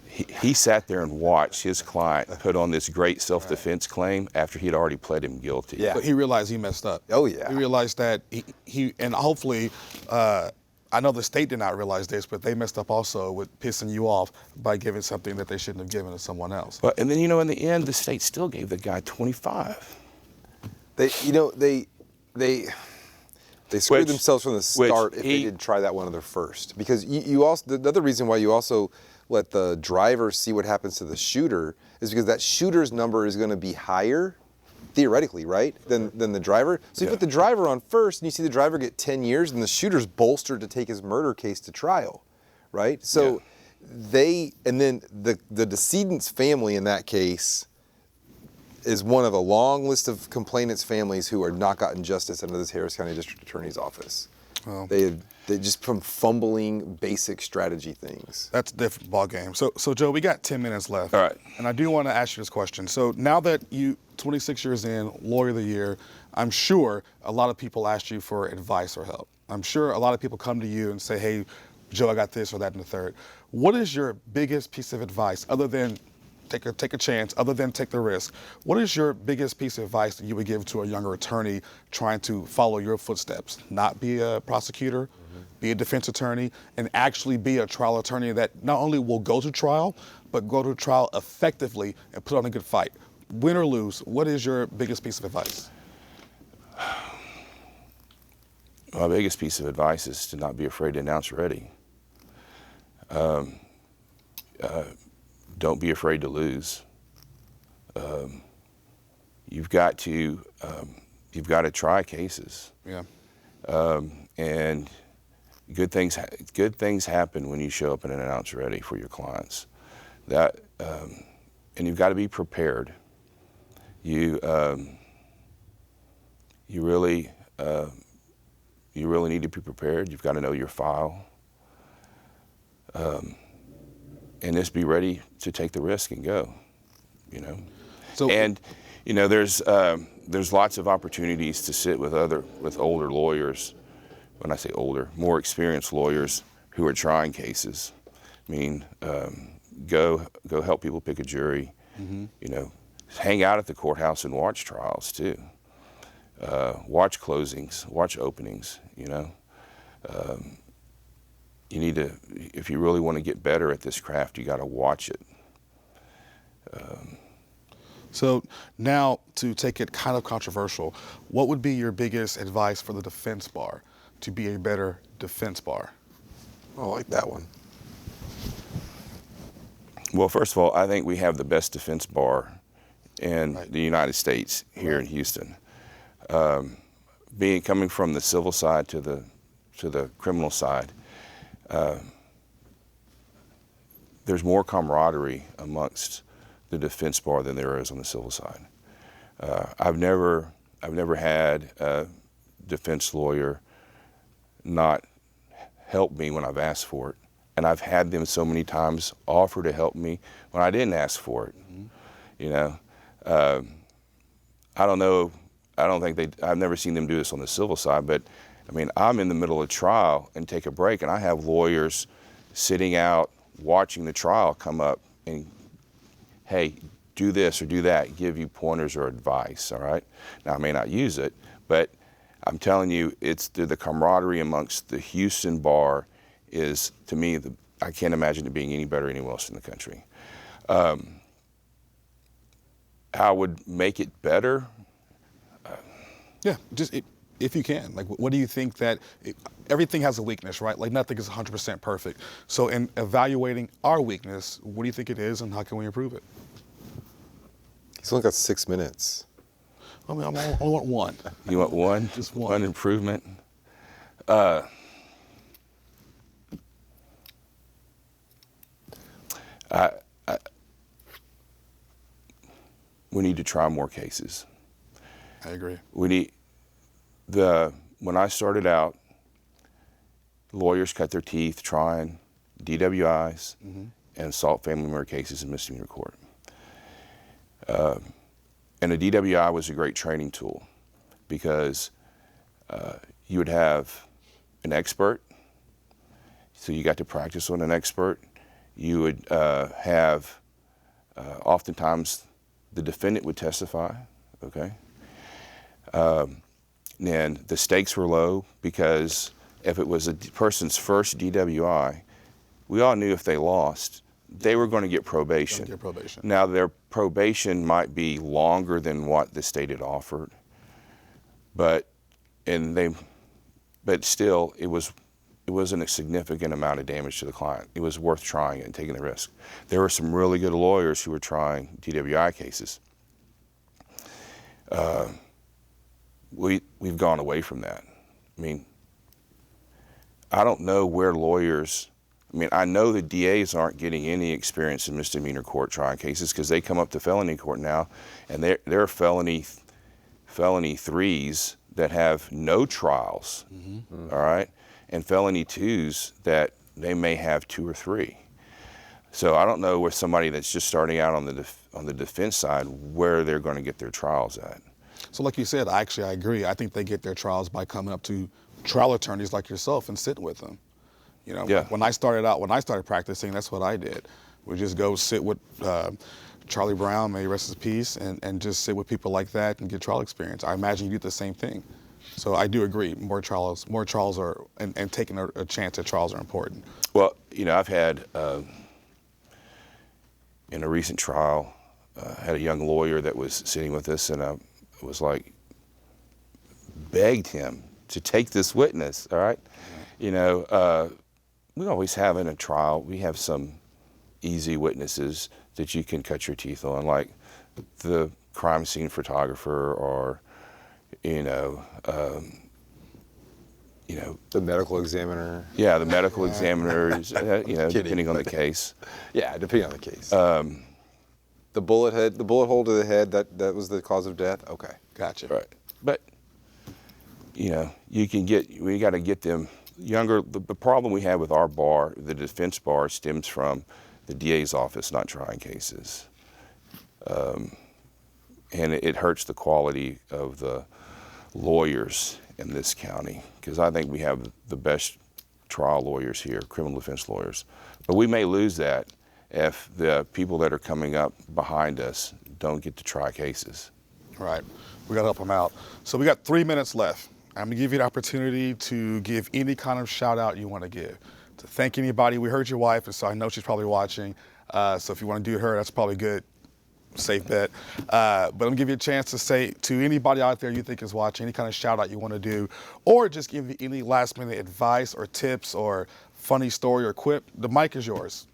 he sat there and watched his client put on this great self-defense claim after he'd already pled him guilty. Yeah. But he realized he messed up. Oh, yeah. He realized that he and hopefully, I know the state did not realize this, but they messed up also with pissing you off by giving something that they shouldn't have given to someone else. But, and then, you know, in the end, the state still gave the guy 25. They screwed themselves from the start if they didn't try that one other first. Because you also, the other reason why you also let the driver see what happens to the shooter is because that shooter's number is going to be higher, theoretically, right, than the driver. So you put the driver on first, and you see the driver get 10 years, and the shooter's bolstered to take his murder case to trial, right? So and then the decedent's family in that case is one of a long list of complainants' families who are not gotten justice under this Harris County District Attorney's Office. Well, they just from fumbling basic strategy things. That's a different ball game. So Joe, we got 10 minutes left. All right. And I do want to ask you this question. So now that you 26 years in, Lawyer of the Year, I'm sure a lot of people ask you for advice or help. I'm sure a lot of people come to you and say, hey, Joe, I got this or that and the third. What is your biggest piece of advice other than take a chance, other than take the risk? What is your biggest piece of advice that you would give to a younger attorney trying to follow your footsteps? Not be a prosecutor, be a defense attorney, and actually be a trial attorney that not only will go to trial, but go to trial effectively and put on a good fight. Win or lose, what is your biggest piece of advice? My biggest piece of advice is to not be afraid to announce ready. Don't be afraid to lose. You've got to try cases. Yeah. And good things happen when you show up and announce ready for your clients. And you've got to be prepared. You really need to be prepared. You've got to know your file. And just be ready to take the risk and go, you know. So, and you know, there's lots of opportunities to sit with older lawyers. When I say older, more experienced lawyers who are trying cases. I mean, go help people pick a jury. You know, hang out at the courthouse and watch trials too. Watch closings, watch openings. You know. You need to, if you really want to get better at this craft, you got to watch it. So now, to take it kind of controversial, what would be your biggest advice for the defense bar to be a better defense bar? Oh, I like that one. Well, first of all, I think we have the best defense bar in the United States here in Houston. Coming from the civil side to the criminal side, there's more camaraderie amongst the defense bar than there is on the civil side. I've never had a defense lawyer not help me when I've asked for it, and I've had them so many times offer to help me when I didn't ask for it. You know, I don't know. I've never seen them do this on the civil side, but I mean, I'm in the middle of trial and take a break, and I have lawyers sitting out watching the trial come up and, hey, do this or do that, give you pointers or advice, all right? Now, I may not use it, but I'm telling you, it's the camaraderie amongst the Houston bar is, to me, I can't imagine it being any better anywhere else in the country. how I would make it better. Yeah, if you can. Like, what do you think that everything has a weakness, right? Like, nothing is 100% perfect. So, in evaluating our weakness, what do you think it is, and how can we improve it? He's only got 6 minutes. I mean, I only want one. You want one? Just one. One improvement? We need to try more cases. I agree. When I started out, lawyers cut their teeth trying DWIs and assault family member cases in misdemeanor court. And a DWI was a great training tool because you would have an expert, so you got to practice on an expert. You would have, oftentimes, the defendant would testify, okay? And the stakes were low because if it was a person's first DWI, we all knew if they lost, they were going to get probation. Now, their probation might be longer than what the state had offered, but still, it wasn't a significant amount of damage to the client. It was worth trying it and taking the risk. There were some really good lawyers who were trying DWI cases. We've gone away from that. I mean, I don't know where lawyers, I know the DAs aren't getting any experience in misdemeanor court trying cases because they come up to felony court now, and there are felony threes that have no trials, all right, and felony twos that they may have 2 or 3. So I don't know where somebody that's just starting out on the defense side where they're going to get their trials at. So like you said, I agree. I think they get their trials by coming up to trial attorneys like yourself and sitting with them. You know, Yeah. when I started practicing, that's what I did. We just go sit with Charlie Brown, may he rest his peace, and just sit with people like that and get trial experience. I imagine you do the same thing. So I do agree. More trials are, and taking a chance at trials are important. Well, I've had, in a recent trial, had a young lawyer that was sitting with us, and I was like, begged him to take this witness, all right? We always have in a trial, we have some easy witnesses that you can cut your teeth on, like the crime scene photographer or, The medical examiner. Yeah, the medical examiner, depending on the case. Yeah, depending on the case. The bullet hole to the head, that was the cause of death? Okay. Gotcha. Right. But, we got to get them younger. The problem we have with our bar, the defense bar, stems from the DA's office not trying cases. And it hurts the quality of the lawyers in this county, because I think we have the best trial lawyers here, criminal defense lawyers. But we may lose that if the people that are coming up behind us don't get to try cases. Right. We got to help them out. So we got 3 minutes left. I'm going to give you the opportunity to give any kind of shout out you want to give. To thank anybody. We heard your wife, and so I know she's probably watching. So if you want to do her, that's probably good. Safe bet. But I'm going to give you a chance to say to anybody out there you think is watching, any kind of shout out you want to do, or just give you any last minute advice or tips or funny story or quip. The mic is yours.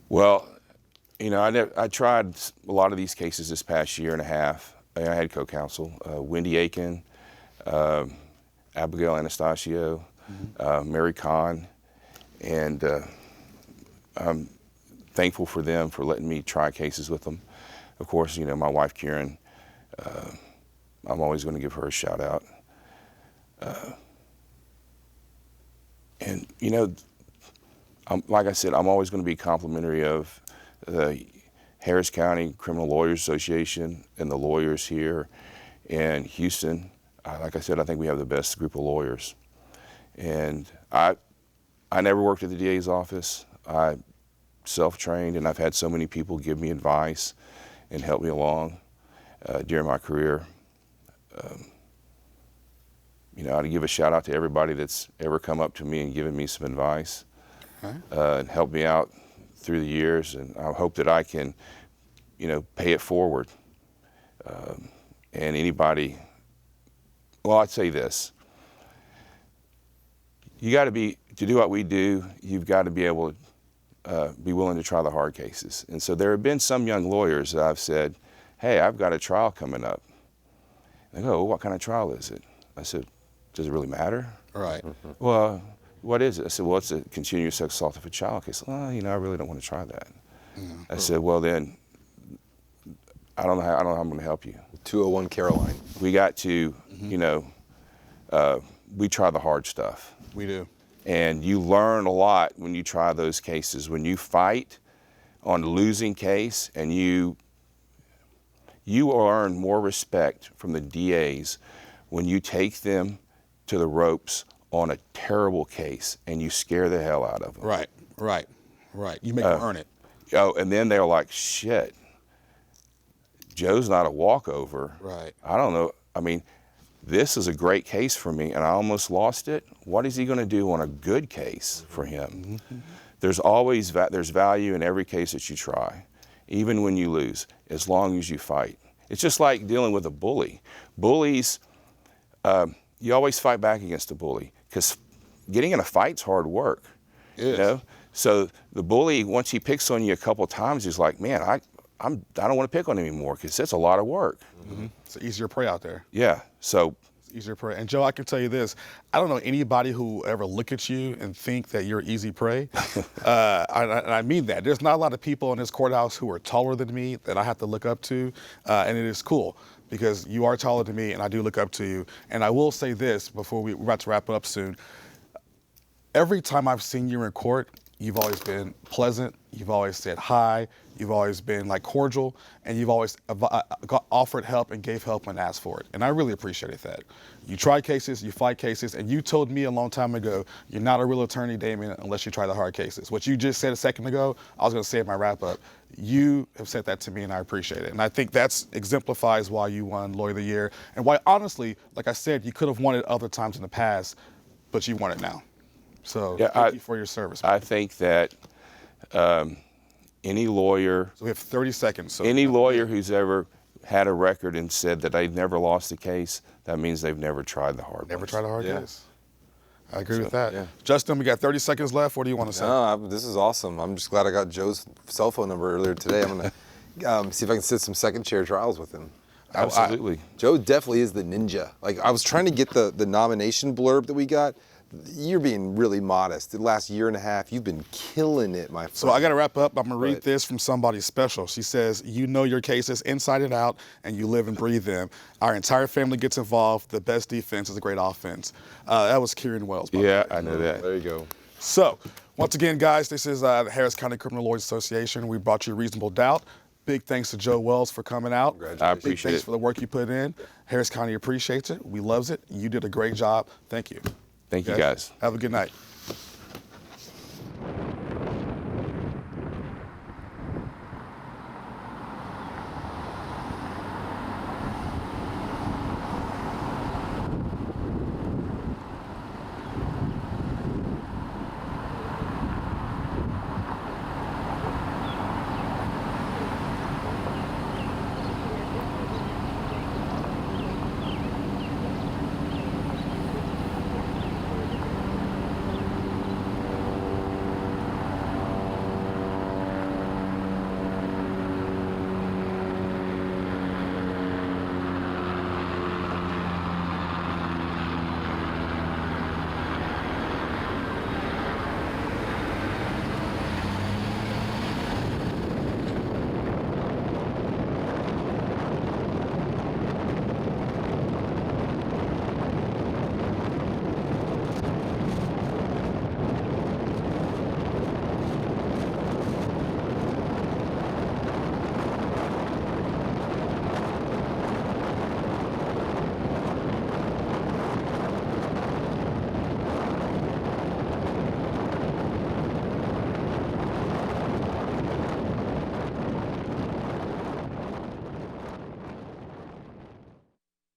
Well, I tried a lot of these cases this past year and a half. I had co-counsel, Wendy Aiken, Abigail Anastasio, Mary Kahn, and I'm thankful for them for letting me try cases with them. Of course, my wife Karen, I'm always going to give her a shout out. And like I said, I'm always going to be complimentary of the Harris County Criminal Lawyers Association and the lawyers here in Houston. Like I said, I think we have the best group of lawyers. And I never worked at the DA's office. I self-trained, and I've had so many people give me advice and help me along during my career. I'd give a shout out to everybody that's ever come up to me and given me some advice and helped me out through the years. And I hope that I can pay it forward. And anybody, well, I'd say this. You got to do what we do, you've got to be able to be willing to try the hard cases. And so there have been some young lawyers that I've said, hey, I've got a trial coming up. They go, well, what kind of trial is it? I said, does it really matter? Right. Well, what is it? I said, well, it's a continuous sex assault of a child case. Well, I really don't want to try that. I said, well, then, I don't know how I'm going to help you. 201 Caroline. We got to, we try the hard stuff. We do. And you learn a lot when you try those cases. When you fight on a losing case, and you earn more respect from the DAs when you take them to the ropes on a terrible case and you scare the hell out of them. Right. You make them earn it. Oh, and then they're like, shit, Joe's not a walkover. Right. I don't know. I mean, this is a great case for me, and I almost lost it. What is he going to do on a good case for him? There's always there's value in every case that you try, even when you lose, as long as you fight. It's just like dealing with a bully. Bullies, you always fight back against a bully, because getting in a fight's hard work. So the bully, once he picks on you a couple of times, he's like, man, I don't want to pick on him anymore, because it's a lot of work. It's easier prey out there. Yeah. So it's easier prey. And Joe, I can tell you this: I don't know anybody who ever look at you and think that you're easy prey. And I mean that. There's not a lot of people in this courthouse who are taller than me that I have to look up to, and it is cool, because you are taller than me, and I do look up to you. And I will say this before we're about to wrap it up soon. Every time I've seen you in court, you've always been pleasant, you've always said hi, you've always been cordial, and you've always offered help and gave help when asked for it. And I really appreciated that. You try cases, you fight cases, and you told me a long time ago, you're not a real attorney, Damien, unless you try the hard cases. What you just said a second ago, I was gonna say in my wrap up. You have said that to me, and I appreciate it. And I think that exemplifies why you won Lawyer of the Year, and why, honestly, like I said, you could have won it other times in the past, but you won it now. So thank you for your service, man. I think that any lawyer, So we have 30 seconds. So any lawyer who's ever had a record and said that they've never lost a case, that means they've never tried the hard never ones. tried a hard Yeah. case. I agree with that. yeah. Justin, we got 30 seconds left. What do you want to say? No, this is awesome. I'm just glad I got Joe's cell phone number earlier today. I'm gonna see if I can sit some second chair trials with him. Absolutely. Joe definitely is the ninja. I was trying to get the nomination blurb that we got. You're being really modest. The last year and a half, you've been killing it, my friend. So I got to wrap up. I'm going to read Right. this from somebody special. She says, you know your cases inside and out, and you live and breathe them. Our entire family gets involved. The best defense is a great offense. That was Kieran Wells. By the way. Yeah, I know that. There you go. So, once again, guys, this is the Harris County Criminal Lawyers Association. We brought you Reasonable Doubt. Big thanks to Joe Wells for coming out. I Big appreciate thanks it. for the work you put in. Harris County appreciates it. We loves it. You did a great job. Thank you. Thank you, guys. Have a good night.